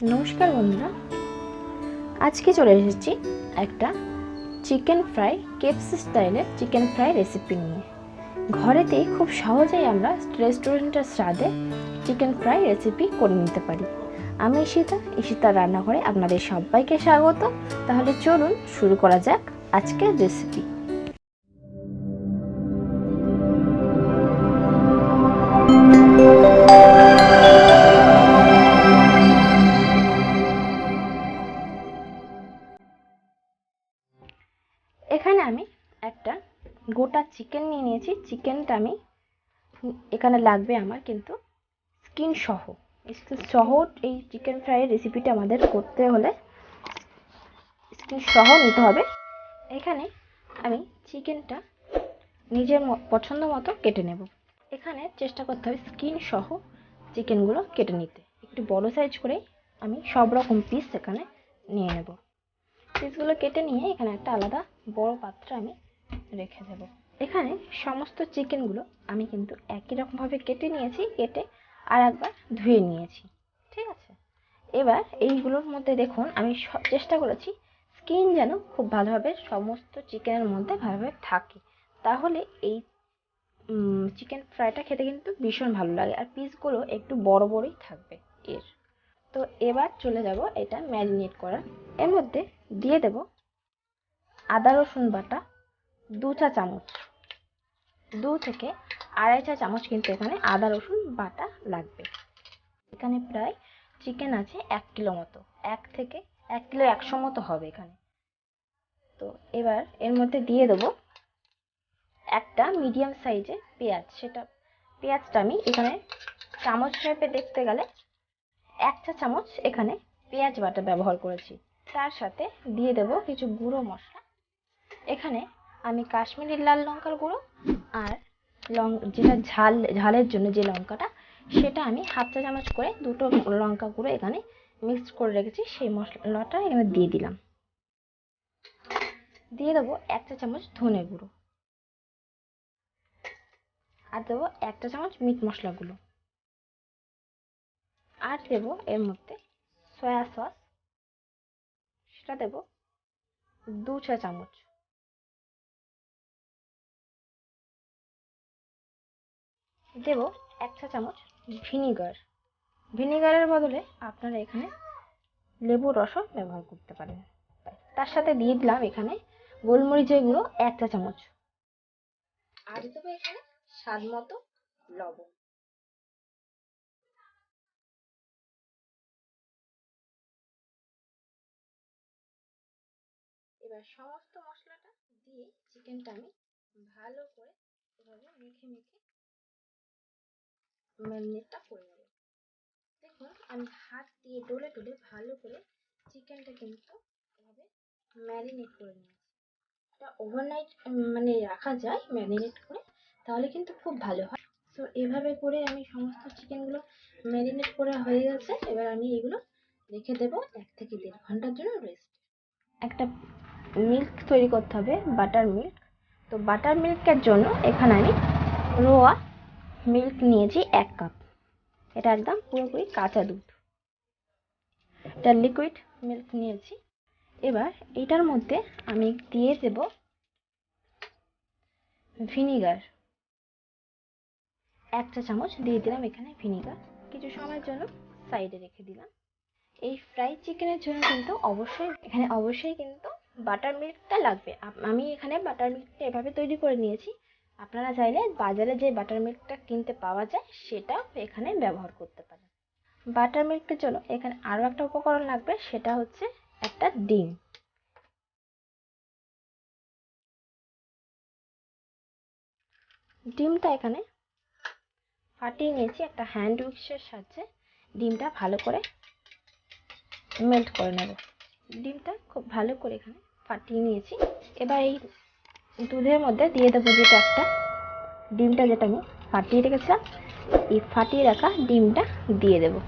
নমস্কার বন্ধুরা, আজকে চলে এসেছি একটা চিকেন ফ্রাই কেএফসি স্টাইলের চিকেন ফ্রাই রেসিপি নিয়ে। ঘরেতেই খুব সহজেই আমরা রেস্টুরেন্টের স্বাদে চিকেন ফ্রাই রেসিপি করে নিতে পারি। আমি ইশিতার রান্নাঘরে আপনাদের সবাইকে স্বাগত। তাহলে চলুন শুরু করা যাক আজকের রেসিপি। এখানে আমি একটা গোটা চিকেন নিয়ে নিয়েছি। চিকেনটা আমি এখানে লাগবে আমার কিন্তু স্কিন সহ এই চিকেন ফ্রাই রেসিপিটা আমাদের করতে হলে স্কিন সহ নিতে হবে। এখানে আমি চিকেনটা নিজের পছন্দ মতো কেটে নেব। এখানে চেষ্টা করতে হবে স্কিন সহ চিকেনগুলো কেটে নিতে। একটু বড় সাইজ করে আমি সব রকম পিস এখানে নিয়ে নেব। পিসগুলো কেটে নিয়ে এখানে একটা আলাদা বড় পাত্রে আমি রেখে দেব। এখানে সমস্ত চিকেনগুলো আমি কিন্তু একই রকমভাবে কেটে নিয়েছি, কেটে আর একবার ধুয়ে নিয়েছি। ঠিক আছে, এবার এইগুলোর মধ্যে দেখুন আমি চেষ্টা করেছি স্কিন যেন খুব ভালোভাবে সমস্ত চিকেনের মধ্যে ভালোভাবে থাকে, তাহলে এই চিকেন ফ্রাইটা খেতে কিন্তু ভীষণ ভালো লাগে। আর পিসগুলো একটু বড় বড়ই থাকবে এর। তো এবার চলে যাব এটা ম্যারিনেট করার। এর মধ্যে দিয়ে দেব আদা রসুন বাটা 2 চা চামচ, 2 থেকে আড়াই চা চামচ কিন্তু এখানে আদা রসুন বাটা লাগবে। এখানে প্রায় চিকেন আছে 1 কিলো মতো, 1 থেকে 1 কিলো 100 মতো হবে এখানে। তো এবার এর মধ্যে দিয়ে দেবো একটা মিডিয়াম সাইজের পেঁয়াজ। পেঁয়াজটা আমি এখানে চামচ মেপে দেখতে গেলে 1 চা চামচ এখানে পেঁয়াজ বাটা ব্যবহার করেছি। তার সাথে দিয়ে দেব কিছু গুঁড়ো মশলা। এখানে আমি কাশ্মীরি লাল লঙ্কার গুঁড়ো আর যেটা ঝালের জন্য যে লঙ্কাটা, সেটা আমি হাফ চা চামচ করে দুটো লঙ্কা গুঁড়ো এখানে মিক্সড করে রেখেছি, সেই মশলাটা এখানে দিয়ে দিলাম। দিয়ে দেবো 1 চা চামচ ধনে গুঁড়ো আর দেবো 1 চা চামচ মিট মশলা গুঁড়ো। আর দেবো এর মধ্যে সয়া সস, সেটা দেবো 2 চা চামচ। দেবো 1 চা চামচ ভিনিগারের বদলে আপনারা এখানে লেবুর রসও ব্যবহার করতে পারেন। তার সাথে দিয়ে দিলাম এখানে গোলমরিচের গুঁড়ো 1 চা চামচ। আর দেবো এখানে স্বাদ মতো লবণ। এবার সমস্ত মশলাটা দিয়ে চিকেনটা আমি ভালো করে এভাবে মেখে ম্যারিনেটটা করে নেব। দেখুন আমি হাত দিয়ে ডলে ডলে ভালো করে চিকেনটা কিন্তু এভাবে ম্যারিনেট করে নিয়েছি। এটা ওভারনাইট মানে রাখা যায় ম্যারিনেট করে, তাহলে কিন্তু খুব ভালো হয়। তো এভাবে করে আমি সমস্ত চিকেনগুলো ম্যারিনেট করে হয়ে গেছে। এবার আমি এগুলো রেখে দেব 1 থেকে 1.5 ঘন্টার জন্য রেস্ট। একটা মিল্ক তৈরি করতে হবে, বাটার মিল্ক। তো বাটার মিল্কের জন্য এখানে আমি রোয়া মিল্ক নিয়েছি 1 কাপ। এটা একদম পুরোপুরি কাঁচা দুধ, এটা লিকুইড মিল্ক নিয়েছি। এবার এটার মধ্যে আমি দিয়ে দেব ভিনিগার, 1 চা চামচ দিয়ে দিলাম এখানে ভিনিগার। কিছু সময়ের জন্য সাইডে রেখে দিলাম। এই ফ্রাই চিকেনের জন্য কিন্তু অবশ্যই কিন্তু বাটার মিল্কটা লাগবে। আমি এখানে বাটার মিল্কটা এভাবে তৈরি করে নিয়েছি। আপনারা চাইলে বাজারে যে বাটার মিল্কটা কিনতে পাওয়া যায় সেটাও এখানে ব্যবহার করতে পারেন। বাটার মিল্কের জন্য এখানে আরও একটা উপকরণ লাগবে, সেটা হচ্ছে একটা ডিম। ডিমটা এখানে ফাটিয়ে নিয়েছি একটা হ্যান্ড উইক্সের সাহায্যে। ডিমটা ভালো করে মেল্ট করে নেব। ডিমটা খুব ভালো করে এখানে ফাটিয়ে নিয়েছি। এবার এই দুধের মধ্যে দিয়ে দেবো ডিমটা যেটা আমি ফাটিয়ে রেখেছিলাম, এই ফাটিয়ে রাখা ডিমটা দিয়ে দেবো।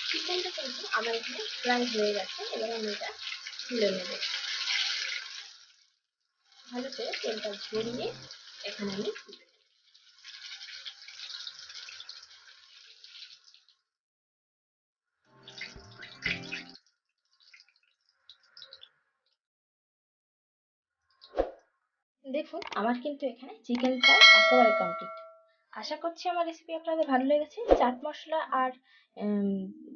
চিকেনটা কিন্তু আমার এখানে ফ্রাই হয়ে গেছে, এবার আমি এটা তুলে নেব। ভালো করে তেলটা ঝরিয়ে এখানে আমি তুলে নেব। দেখুন আমার কিন্তু এখানে চিকেন ফ্রাই একেবারে কমপ্লিট। আশা করছি আমার রেসিপি আপনাদের ভালো লেগেছে। চাট মশলা আর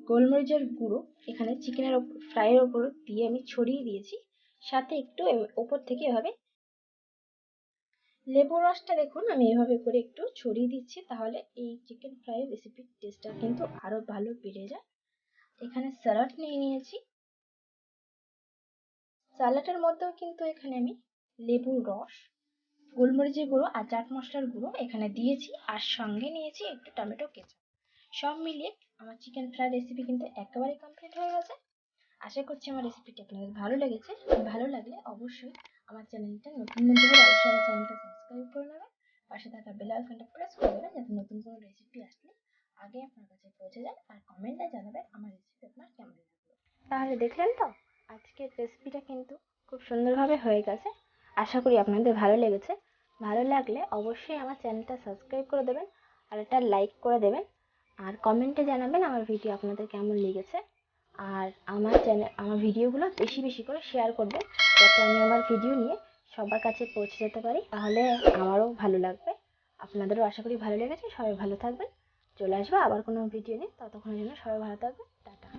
গোলমরিচের গুঁড়ো এখানে চিকেনের ফ্রাইয়ের ওপর দিয়ে আমি ছড়িয়ে দিয়েছি, সাথে একটু ওপর থেকে এভাবে লেবুর রসটা দেখুন আমি এভাবে করে একটু ছড়িয়ে দিচ্ছি, তাহলে এই চিকেন ফ্রাইয়ের রেসিপির টেস্টটা কিন্তু আরো ভালো বেড়ে যায়। এখানে স্যালাড নিয়ে নিয়েছি, স্যালাডের মধ্যেও কিন্তু এখানে আমি লেবুর রস, গোলমরিচের গুঁড়ো আর চাট মশলার গুঁড়ো এখানে দিয়েছি, আর সঙ্গে নিয়েছি একটু টমেটো কেচাপ। সব মিলিয়ে আমার চিকেন ফ্রাই রেসিপি কিন্তু একেবারে কমপ্লিট হয়ে গেছে। আশা করছি আমার রেসিপিটি আপনাদের ভালো লেগেছে। ভালো লাগলে অবশ্যই আমার চ্যানেলটা, নতুন বন্ধু হলে অবশ্যই আমার চ্যানেলটা সাবস্ক্রাইব করে নেবেন, পাশে থাকা বেল আইকনটা প্রেস করে দেবেন যাতে নতুন কোনো রেসিপি আসলে আগে আপনার কাছে পৌঁছে যায়, আর কমেন্টে জানাবেন আমার রেসিপি আপনার কেমন লাগলো। তাহলে দেখলেন তো আজকের রেসিপিটা কিন্তু খুব সুন্দরভাবে হয়ে গেছে। আশা করি আপনাদের ভালো লেগেছে। ভালো লাগলে অবশ্যই আমার চ্যানেলটা সাবস্ক্রাইব করে দেবেন আর একটা লাইক করে দেবেন, আর কমেন্টে জানাবেন আমার ভিডিও আপনাদের কেমন লেগেছে। আর আমার ভিডিওগুলো বেশি বেশি করে শেয়ার করবেন, যাতে আমি আমার ভিডিও নিয়ে সবার কাছে পৌঁছে যেতে পারি, তাহলে আমারও ভালো লাগবে, আপনাদেরও আশা করি ভালো লেগেছে। সবাই ভালো থাকবেন, চলে আসবো আবার কোনো ভিডিও নিয়ে, ততক্ষণের জন্য সবাই ভালো থাকবেন।